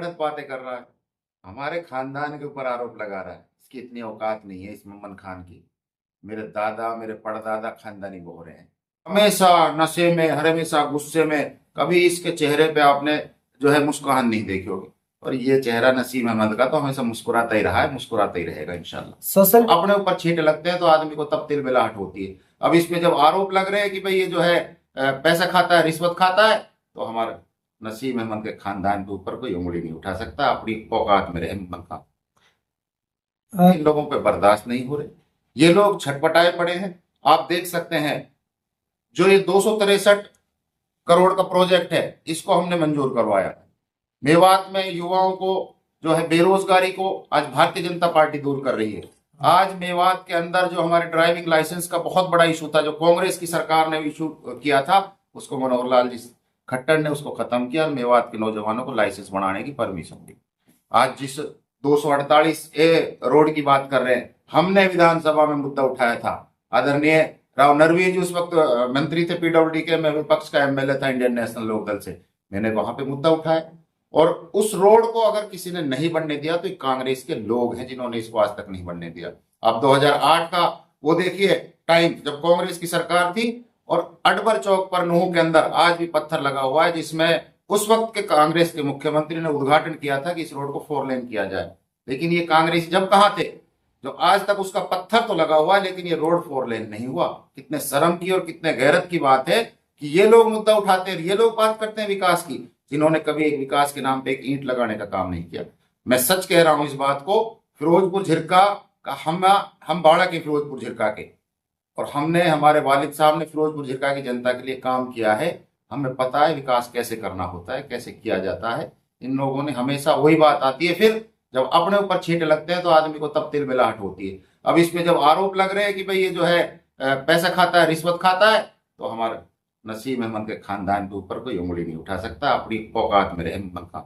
गलत बातें कर रहा है, हमारे खानदान के ऊपर आरोप लगा रहा है। इसकी इतनी औकात नहीं है इस मोमन खान की। मेरे दादा मेरे परदादा खानदानी बोहरे हैं, हमेशा नशे में, हर हमेशा गुस्से में। कभी इसके चेहरे पे आपने जो है मुस्कुराहट नहीं देखी होगी। और ये चेहरा नसीम अहमद का तो हमेशा मुस्कुराता ही रहा है, मुस्कुराता ही रहेगा इंशाल्लाह। सोशल अपने ऊपर छींटे लगते हैं तो आदमी को तब तिलमिलाहट होती है। अब इसमें जब आरोप लग रहे हैं कि भाई ये जो है पैसा खाता है, रिश्वत खाता है, तो हमारे नसीम अहमद के खानदान के ऊपर कोई उंगली नहीं उठा सकता। अपनी औकात में रहे मोमन खान। इन लोगों पे बर्दाश्त नहीं हो रहे, ये लोग छटपटाए पड़े हैं। आप देख सकते हैं जो ये 263 करोड़ का प्रोजेक्ट है, इसको हमने मंजूर करवाया। मेवात में युवाओं को जो है बेरोजगारी को आज भारतीय जनता पार्टी दूर कर रही है। आज मेवात के अंदर जो हमारे ड्राइविंग लाइसेंस का बहुत बड़ा इशू था, जो कांग्रेस की सरकार ने इशू किया था, उसको मनोहर लाल जी खट्टर ने उसको खत्म किया। मेवात के नौजवानों को लाइसेंस बनाने की परमिशन दी। आज जिस 248A रोड की बात कर रहे हैं, हमने विधानसभा में मुद्दा उठाया था। आदरणीय राव नरवीर जी उस वक्त मंत्री थे पीडब्ल्यूडी के, मैं विपक्ष का एमएलए था इंडियन नेशनल लोकदल से। मैंने वहां पे मुद्दा उठाया और उस रोड को अगर किसी ने नहीं बनने दिया तो कांग्रेस के लोग हैं जिन्होंने इसको आज तक नहीं बनने दिया। आप 2008 का वो देखिए टाइम, जब कांग्रेस की सरकार थी और अकबर चौक पर नूह के अंदर आज भी पत्थर लगा हुआ है, जिसमें उस वक्त के कांग्रेस के मुख्यमंत्री ने उद्घाटन किया था कि इस रोड को 4 लेन किया जाए। लेकिन ये कांग्रेस जब कहां थे, जो आज तक उसका पत्थर तो लगा हुआ है लेकिन ये रोड 4 लेन नहीं हुआ। कितने शर्म की और कितने गैरत की बात है कि ये लोग मुद्दा उठाते हैं, ये लोग बात करते हैं विकास की, जिन्होंने कभी एक विकास के नाम पे एक ईंट लगाने का काम नहीं किया। मैं सच कह रहा हूं इस बात को। फिरोजपुर झिरका का हम बाड़ा के फिरोजपुर झिरका के, और हमने, हमारे वालिद साहब ने फिरोजपुर झिरका की जनता के लिए काम किया है। हमें पता है विकास कैसे करना होता है, कैसे किया जाता है। इन लोगों ने हमेशा वही बात आती है, फिर जब अपने ऊपर छींटे लगते हैं तो आदमी को तब तिलमिलाहट होती है। अब इसमें जब आरोप लग रहे हैं कि भाई ये जो है पैसा खाता है, रिश्वत खाता है, तो हमारे नसीम अहमद के खानदान के ऊपर कोई उंगली नहीं उठा सकता। अपनी औकात में रहे मोमन खान।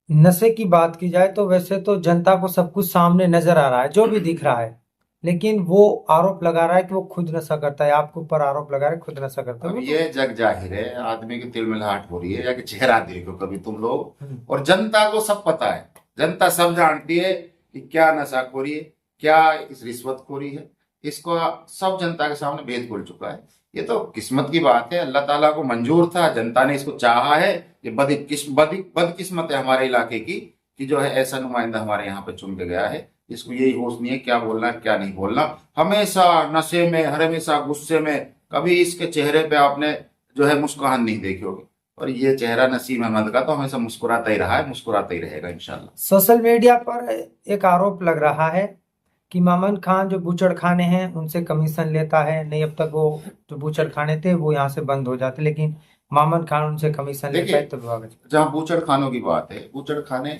नशे की बात की जाए तो वैसे तो जनता को सब कुछ सामने नजर आ रहा है, जो भी दिख रहा है, लेकिन वो आरोप लगा रहा है कि वो खुद नशा करता है। आपके ऊपर आरोप लगा रहा है खुद नशा करता है। अब ये जग जाहिर है, आदमी की तिलमिलाहट हो रही है। या कि चेहरा देखो कभी तुम लोग, और जनता को सब पता है, जनता सब जानती है कि क्या नशाखोरी है, क्या इस रिश्वतखोरी है। इसको सब जनता के सामने भेद खुल चुका है। ये तो किस्मत की बात है, अल्लाह ताला को मंजूर था, जनता ने इसको चाहा है। ये बदकिस्मत है हमारे इलाके की कि जो है ऐसा नुमाइंदा हमारे यहाँ पे चुन के गया है। इसको यही होश नहीं है क्या बोलना है क्या नहीं बोलना। हमेशा नशे में, हर हमेशा गुस्से में। कभी इसके चेहरे पे आपने जो है मुस्कुराहट नहीं देखी होगी। और ये चेहरा नसीम अहमद का तो हमेशा मुस्कुराता ही रहा है, मुस्कुराता ही रहेगा इंशाल्लाह। सोशल मीडिया पर एक आरोप लग रहा है कि मोमन खान जो बूचड़ खाने हैं उनसे कमीशन लेता है। नहीं, अब तक वो जो बूचड़ खाने थे वो यहाँ से बंद हो जाते, लेकिन मोमन खान उनसे कमीशन लेता है। तो जहाँ बूचड़ खानों की बात है, बूचड़ खाने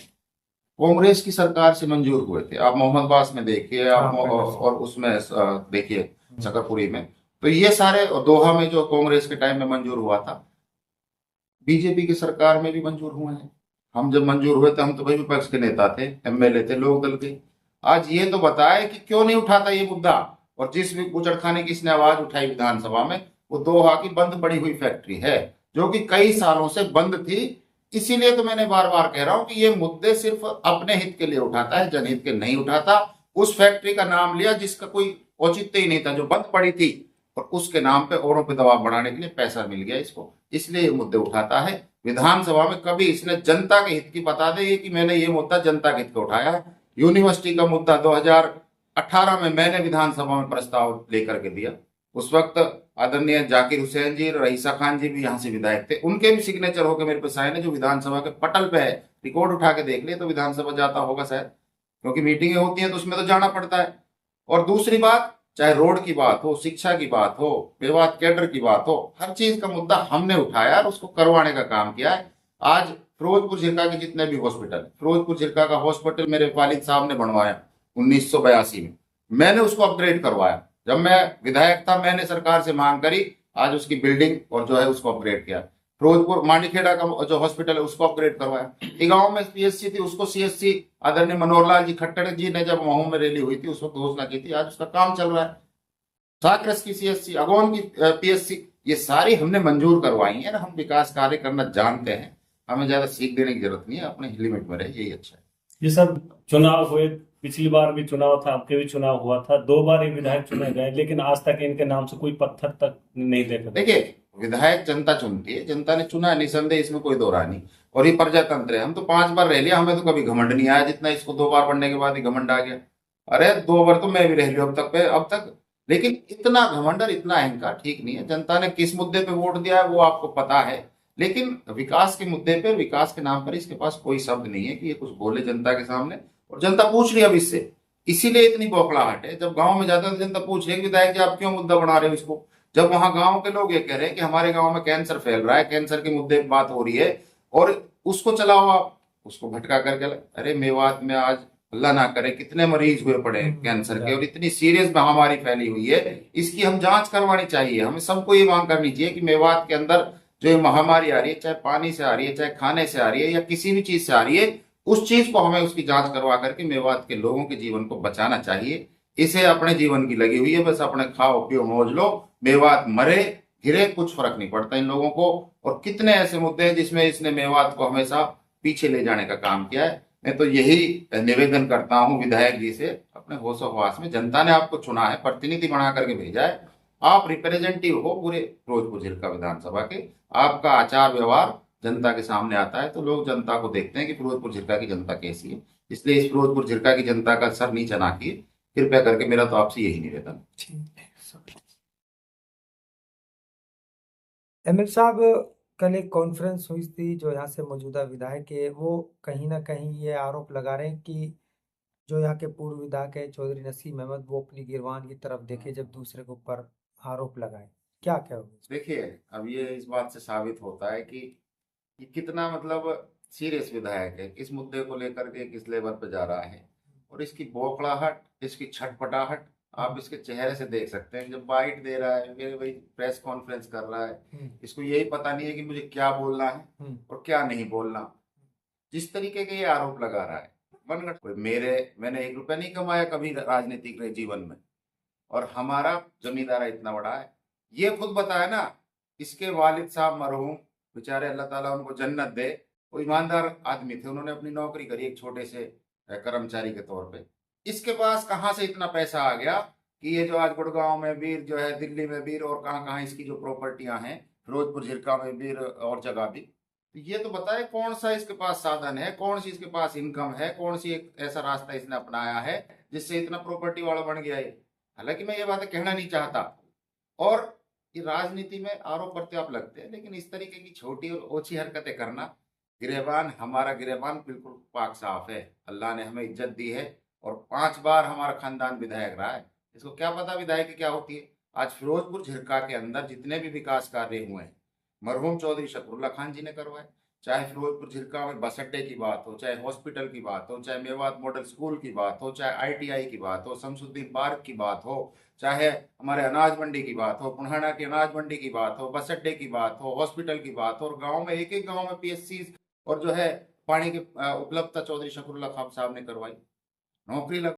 कांग्रेस की सरकार से मंजूर हुए थे। आप मोहम्मदबास में देखिए, आप और उसमें देखिए शकरपुरी में, तो ये सारे दोहा में जो कांग्रेस के टाइम में मंजूर हुआ था, बीजेपी की सरकार में भी मंजूर हुए हैं। हम जब मंजूर हुए थे हम तो भाई विपक्ष के नेता थे, एमएलए थे लोक दल के। आज ये तो बताए कि क्यों नहीं उठाता ये मुद्दा। और जिस भी बूचड़खाने की इसने आवाज उठाई विधानसभा में, वो दोहा की बंद पड़ी हुई फैक्ट्री है, जो कि कई सालों से बंद थी। इसीलिए तो मैंने बार बार कह रहा हूं कि ये मुद्दे सिर्फ अपने हित के लिए उठाता है, जनहित के नहीं उठाता। उस फैक्ट्री का नाम लिया जिसका कोई औचित्य ही नहीं था, जो बंद पड़ी थी, और उसके नाम पे औरों पे दबाव बढ़ाने के लिए पैसा मिल गया इसको, इसलिए ये मुद्दे उठाता है। विधानसभा में कभी इसने जनता के हित की बता दे कि मैंने ये मुद्दा जनता के हित को उठाया है। यूनिवर्सिटी का मुद्दा 2018 में मैंने विधानसभा में प्रस्ताव लेकर के दिया। उस वक्त आदरणीय जाकिर हुसैन जी और रईसा खान जी भी यहाँ से विधायक थे, उनके भी सिग्नेचर होकर मेरे पे साइन है, जो विधानसभा के पटल पे है। रिकॉर्ड उठा के देख लिए तो विधानसभा जाता होगा शायद, क्योंकि मीटिंगें होती हैं तो उसमें तो जाना पड़ता है। और दूसरी बात, चाहे रोड की बात हो, शिक्षा की बात हो, मेवात कैडर की बात हो, हर चीज का मुद्दा हमने उठाया और उसको करवाने का काम किया है। आज फिरोजपुर झिरका के जितने भी हॉस्पिटल, फिरोजपुर झिरका का हॉस्पिटल मेरे वालिद साहब ने बनवाया 1982 में, मैंने उसको अपग्रेड करवाया। जब मैं विधायक था मैंने सरकार से मांग करी, आज उसकी बिल्डिंग और जो है उसको अपग्रेड किया। फिरोजपुर मांडीखेड़ा का जो हॉस्पिटल है उसको अपग्रेड करवाया। गांव में पीएससी थी, उसको सीएससी आदरणीय मनोहर लाल जी खट्टर जी ने जब महू में रैली हुई थी उस वक्त घोषणा की थी, आज उसका काम चल रहा है। साक्रस की सीएससी, अगौन की पीएससी, ये सारी हमने मंजूर करवाई है ना। हम विकास कार्य करना जानते हैं, हमें ज्यादा सीख देने की जरूरत नहीं है, अपने लिमिट में रहे, यही अच्छा है। ये सब चुनाव हुए, पिछली बार भी चुनाव था, आपके भी चुनाव हुआ था, 2 बार ये विधायक चुने गए, लेकिन आज तक इनके नाम से कोई पत्थर तक नहीं देखा गया। देखिए, विधायक जनता चुनती है, जनता ने चुना है, निसंदेह, इसमें कोई दो राय नहीं। और ये प्रजातंत्र है, हम तो 5 बार रह लिया, हमें तो कभी घमंड नहीं आया जितना इसको 2 बार बनने के बाद ही घमंड आ गया। अरे 2 बार तो मैं भी रह लिया अब तक। लेकिन इतना घमंड और इतना अहंकार ठीक नहीं है। जनता ने किस मुद्दे पे वोट दिया है वो आपको पता है, लेकिन विकास के मुद्दे पे, विकास के नाम पर इसके पास कोई शब्द नहीं है कि ये कुछ बोले जनता के सामने। और जनता पूछ रही है अब इससे, इसीलिए इतनी बौखलाहट है। जब गांव में जाता है तो जनता पूछ रही है कि विधायक जी आप क्यों मुद्दा बना रहे हो इसको। जब वहां गांव के लोग ये कह रहे हैं कि हमारे गांव में कैंसर फैल रहा है, कैंसर के मुद्दे पे बात हो रही है, और उसको चलाओ आप, उसको भटका करके अरे मेवात में आज अल्लाह ना करे कितने मरीज हुए पड़े हैं कैंसर के, और इतनी सीरियस महामारी फैली हुई है, इसकी हम जांच करवानी चाहिए। हमें सबको ये मांग करनी चाहिए कि मेवात के अंदर जो ये महामारी आ रही है, चाहे पानी से आ रही है, चाहे खाने से आ रही है, या किसी भी चीज से आ रही है, उस चीज को हमें उसकी जांच करवा करके मेवात के लोगों के जीवन को बचाना चाहिए। इसे अपने जीवन की लगी हुई है, बस अपने खाओ पियो मौज लो, मेवात मरे गिरे कुछ फर्क नहीं पड़ता इन लोगों को। और कितने ऐसे मुद्दे हैं जिसमें इसने मेवात को हमेशा पीछे ले जाने का काम किया है। मैं तो यही निवेदन करता हूं विधायक जी से, अपने होशो हवास में, जनता ने आपको चुना है, प्रतिनिधि बना करके भेजा है, आप रिप्रेजेंटेटिव हो पूरे फिरोजपुर झिरका विधानसभा के। आपका आचार व्यवहार जनता के सामने आता है तो लोग जनता को देखते हैं कि फिरोजपुर झिरका की जनता कैसी है। इसलिए इस फिरोजपुर झिरका की जनता का सर नीचा ना किए, कृपया करके, मेरा तो आपसे यही निवेदन। एमएल साहब, कल एक कॉन्फ्रेंस हुई थी, जो यहाँ से मौजूदा विधायक है वो कहीं ना कहीं ये आरोप लगा रहे हैं कि जो यहाँ के पूर्व विधायक है चौधरी नसीम अहमद, वो अपनी गिरवान की तरफ देखे जब दूसरे के ऊपर आरोप लगाए। क्या कहोगे? देखिए, अब ये इस बात से साबित होता है कि ये कितना मतलब सीरियस विधायक है, किस मुद्दे को लेकर के किस लेवल पे जा रहा है। और इसकी बौखलाहट, इसकी छटपटाहट आप इसके चेहरे से देख सकते हैं। जब बाइट दे रहा है, फिर भाई प्रेस कॉन्फ्रेंस कर रहा है, इसको यही पता नहीं है कि मुझे क्या बोलना है और क्या नहीं बोलना। जिस तरीके के ये आरोप लगा रहा है, मैंने 1 रुपया नहीं कमाया कभी राजनीतिक जीवन में, और हमारा जमींदारा इतना बड़ा है, ये खुद बताया ना। इसके वालिद साहब मरहूम, बेचारे अल्लाह ताला उनको जन्नत दे, वो ईमानदार आदमी थे, उन्होंने अपनी नौकरी करी एक छोटे से कर्मचारी के तौर पे। इसके पास कहाँ से इतना पैसा आ गया कि ये जो आज गुड़गांव में भी जो है, दिल्ली में भी, और कहाँ कहाँ इसकी जो प्रॉपर्टियां हैं, फिरोजपुर झिरका में भी और जगह भी, तो ये तो बताए कौन सा इसके पास साधन है, कौन सी इसके पास इनकम है, कौन सी एक ऐसा रास्ता इसने अपनाया है जिससे इतना प्रॉपर्टी वाला बन गया है। हालांकि मैं ये बातें कहना नहीं चाहता, और ये राजनीति में आरोप प्रत्यारोप लगते हैं, लेकिन इस तरीके की छोटी और ओछी हरकतें करना, गिरेबान, हमारा गिरेबान बिल्कुल पाक साफ है, अल्लाह ने हमें इज्जत दी है, और 5 बार हमारा खानदान विधायक रहा है। इसको क्या पता विधायक क्या होती है। आज फिरोजपुर झिरका के अंदर जितने भी विकास कार्य हुए हैं, मरहूम चौधरी शकरुल्लाह खान जी ने करवाए। चाहे फिरोजपुर झिरका में बस अड्डे की बात हो, चाहे हॉस्पिटल की बात हो, चाहे मेवात मॉडल स्कूल की बात हो, चाहे आईटीआई की बात हो, शमसुद्दीन पार्क की बात हो, चाहे हमारे अनाज मंडी की बात हो, पुनहाना की अनाज मंडी की बात हो, बस अड्डे की बात हो, हॉस्पिटल की बात हो, और गांव में एक एक गांव में पीएससी और जो है पानी की उपलब्धता चौधरी शकरुल्लाह खान साहब ने करवाई, नौकरी लग